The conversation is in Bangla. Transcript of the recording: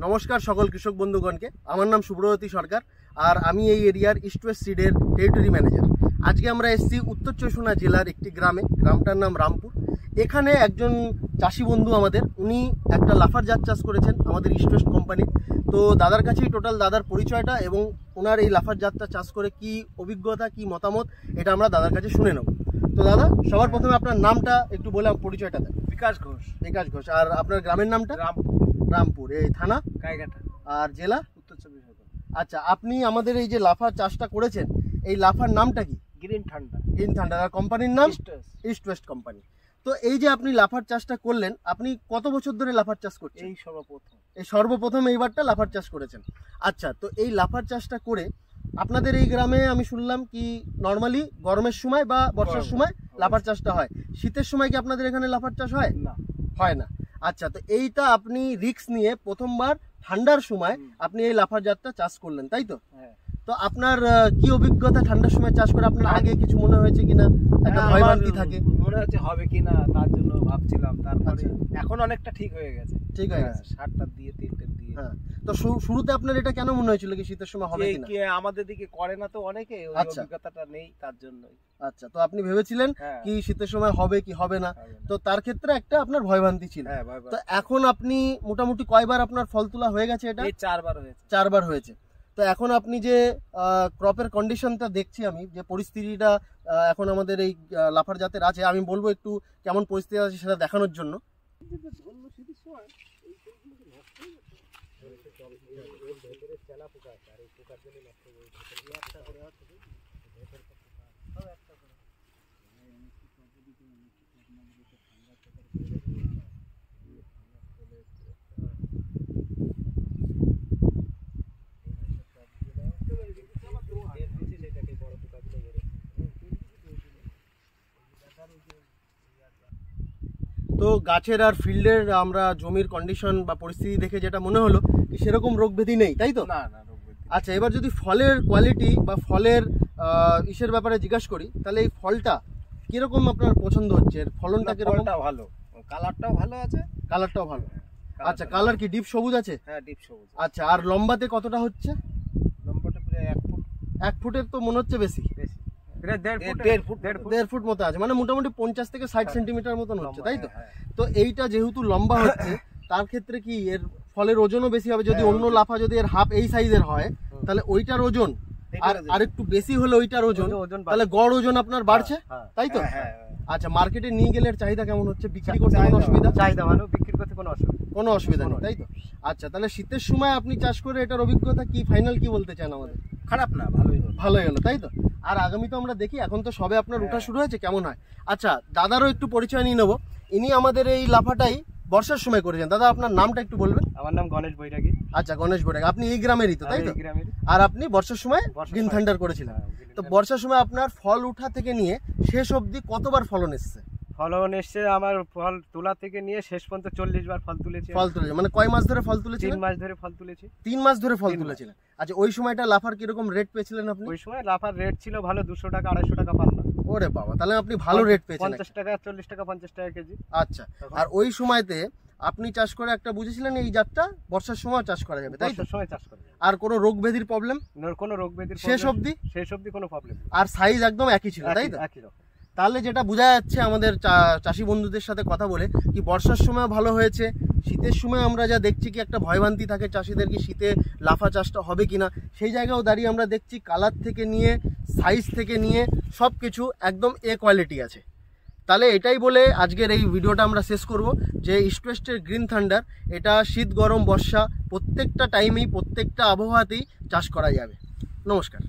নমস্কার সকল কৃষক বন্ধুগণকে। আমার নাম সুব্রতী সরকার আর আমি এই এরিয়ার ইস্ট ওয়েস্ট সিডের টেরিটরি ম্যানেজার। আজকে আমরা এসেছি উত্তর চব্বিশ পরগনা জেলার একটি গ্রামটার নাম রামপুর। এখানে একজন চাষি বন্ধু আমাদের, উনি একটা লাফার জাত চাষ করেছেন আমাদের ইস্ট ওয়েস্ট কোম্পানির। তো দাদার কাছেই টোটাল দাদার পরিচয়টা এবং ওনার এই লাফার জাতটা চাষ করে কি অভিজ্ঞতা, কি মতামত, এটা আমরা দাদার কাছে শুনে নেব। তো দাদা, সবার প্রথমে আপনার নামটা একটু বলে পরিচয়টা দেন। বিকাশ ঘোষ। বিকাশ ঘোষ। আর আপনার গ্রামের নামটা? রামপুর। এই থানা? গাইঘাটা। আর জেলা? উত্তর চব্বিশ পরগনা। আচ্ছা, আপনি আমাদের এই যে লাফার চাষটা করেছেন, এই লাফার নামটা কি? Green Thunder. Green Thunder. আর কোম্পানির নাম? East West company. তো এই যে আপনি লাফার চাষটা করলেন, আপনি কত বছর ধরে লাফার চাষ করছেন? এই সর্বপ্রথম এইবারটা লাফার চাষ করেছেন। আচ্ছা, তো এই লাফার চাষটা করে আপনাদের এই গ্রামে আমি শুনলাম কি নর্মালি গরমের সময় বা বর্ষার সময় লাফার চাষটা হয়, শীতের সময় কি আপনাদের এখানে লাফার চাষ হয়? না, হয় না। আচ্ছা, তো এইটা আপনি রিস্ক নিয়ে প্রথমবার ঠান্ডার সময় আপনি এই লাফার জাতটা চাষ করলেন, তাই তো? তো আপনার কি অভিজ্ঞতা ঠান্ডার সময় চাষ করে? আপনার আগে কিছু মনে হয়েছে কিনা? একটা ভয়ভ্রান্তি থাকে, মনে হচ্ছে হবে কিনা, তার জন্য ভাবছিলাম। তারপরে এখন অনেকটা ঠিক হয়ে গেছে। ঠিক হয়ে গেছে সারটা দিয়ে, তেলটা দিয়ে। হ্যাঁ। তো শুরুতে আপনার এটা কেন মনে হয়েছিল কি শীতের সময় হবে কিনা? আমাদের দিকে করে না তো অনেকে, ওই অভিজ্ঞতাটা নেই, তার জন্যই। আচ্ছা, তো আপনি ভেবেছিলেন কি শীতের সময় হবে কি হবে না, তো তার ক্ষেত্রে একটা আপনার ভয়ভ্রান্তি ছিল। তো এখন আপনি মোটামুটি কয়বার আপনার ফল তোলা হয়ে গেছে? এটা 4বার হয়েছে। 4বার হয়েছে। তো এখন আপনি যে ক্রপের কন্ডিশনটা দেখছি আমি, যে পরিস্থিতিটা এখন আমাদের এই লাফার জাতের আছে, আমি বলবো একটু কেমন পরিস্থিতি আছে সেটা দেখানোর জন্য। তো গাছের আর ফিল্ডের আমরা জমির কন্ডিশন বা পরিস্থিতি দেখে যেটা মনে হলো কি সেরকম রোগ ব্যাধি নেই, তাই তো? না না, রোগ ব্যাধি। আচ্ছা, এবার যদি ফলের কোয়ালিটি বা ফলের ইসের ব্যাপারে জিজ্ঞাসা করি, তাহলে এই ফলটা কিরকম আপনার পছন্দ হচ্ছে? এর ফলনটা কিরকম? ভালো, কালারটাও ভালো আছে। কালারটাও ভালো। আচ্ছা, কালার কি ডিপ সবুজ আছে? হ্যাঁ, ডিপ সবুজ। আচ্ছা, আর লম্বাতে কতটা হচ্ছে? লম্বাটা প্রায় 1 ফুট। 1 ফুটের তো মনে হচ্ছে বেশি। প্রায় 1.5 ফুট মতো আছে, মানে মোটামুটি 50 থেকে 60 সেন্টিমিটার মতন হচ্ছে, তাই তো? তো এইটা যেহেতু লম্বা হচ্ছে, তার ক্ষেত্রে কি এর ফলের ওজনও বেশি হবে? যদি অন্য লাফা যদি এর হাফ এই সাইজের হয়, তাহলে ওইটার ওজন আর একটু বেশি হলে ওইটার ওজন, তাহলে গড় ওজন আপনার বাড়ছে, তাই তো? আচ্ছা, মার্কেটে নিয়ে গেলে এর চাহিদা কেমন হচ্ছে? বিক্রি করতে কোনো অসুবিধা? চাহিদা ভালো, বিক্রি করতে কোনো অসুবিধা নেই, তাই তো? আচ্ছা, তাহলে শীতের সময় আপনি চাষ করে এটার অভিজ্ঞতা কি, ফাইনাল কি বলতে চান আমাদের? খারাপ না, ভালোই হলো, তাই তো? আর আগামী তো আমরা দেখি, এখন তো সবে আপনার ওঠা শুরু হয়েছে, কেমন হয়? আচ্ছা, দাদারও একটু পরিচয় নিয়ে নেবো। ইনি আমাদের এই লাফাটাই বর্ষার সময় করেছেন। দাদা, আপনার নামটা একটু বলবেন? আমার নাম গণেশ বৈরাগী। আচ্ছা, গণেশ বৈরাগী। আপনি এই গ্রামেরই তো, তাই তো? আর আপনি বর্ষার সময় গ্রিন থান্ডার করেছিলেন। তো বর্ষার সময় আপনার ফল উঠা থেকে নিয়ে শেষ অবধি কতবার ফলন এসছে? ফলন এসছে আমার ফল তোলা থেকে নিয়ে শেষ পর্যন্ত 40 বার ফল তুলেছি। মানে কয় মাস ধরে ফল তুলেছিলেন? 3 মাস ধরে ফল তুলেছি। 3 মাস ধরে ফল তুলেছিলেন। আচ্ছা, ওই সময়টা লাফার কিরকম রেট পেয়েছিলেন আপনি? ওই সময় লাফার রেট ছিল ভালো, 200 টাকা 250 টাকা পাল্লা। ওরে বাবা, তাহলে আপনি ভালো রেট পেয়েছেন। 50 টাকা 40 টাকা 50 টাকা কেজি। আচ্ছা, আর ওই সময়তে আপনি চাষ করে একটা বুঝেছিলেন এই জাতটা বর্ষার সময় চাষ করা যাবে, তাই তো? সময় চাষ করা যাবে। আর কোনো রোগ ব্যাধির প্রবলেম? কোনো রোগ ব্যাধির শেষ অবধি কোনো প্রবলেম। আর সাইজ একদম একই ছিল, তাই তো? একই রকম। তাহলে যেটা বোঝা যাচ্ছে আমাদের চাষি বন্ধুদের সাথে কথা বলে কি বর্ষার সময় ভালো হয়েছে, শীতের সময় আমরা যা দেখছি কি একটা ভয়ভ্রান্তি থাকে চাষিদের কি শীতে লাফা চাষটা হবে কিনা, সেই জায়গাও দাঁড়িয়ে আমরা দেখছি কালার থেকে নিয়ে সাইজ থেকে নিয়ে সব কিছু একদম এ কোয়ালিটি আছে। তাহলে এটাই বলে আজকের এই ভিডিওটা আমরা শেষ করব যে ইস্ট ওয়েস্টের গ্রিন থান্ডার, এটা শীত গরম বর্ষা প্রত্যেকটা টাইমেই প্রত্যেকটা আবহাওয়াতেই চাষ করা যাবে। নমস্কার।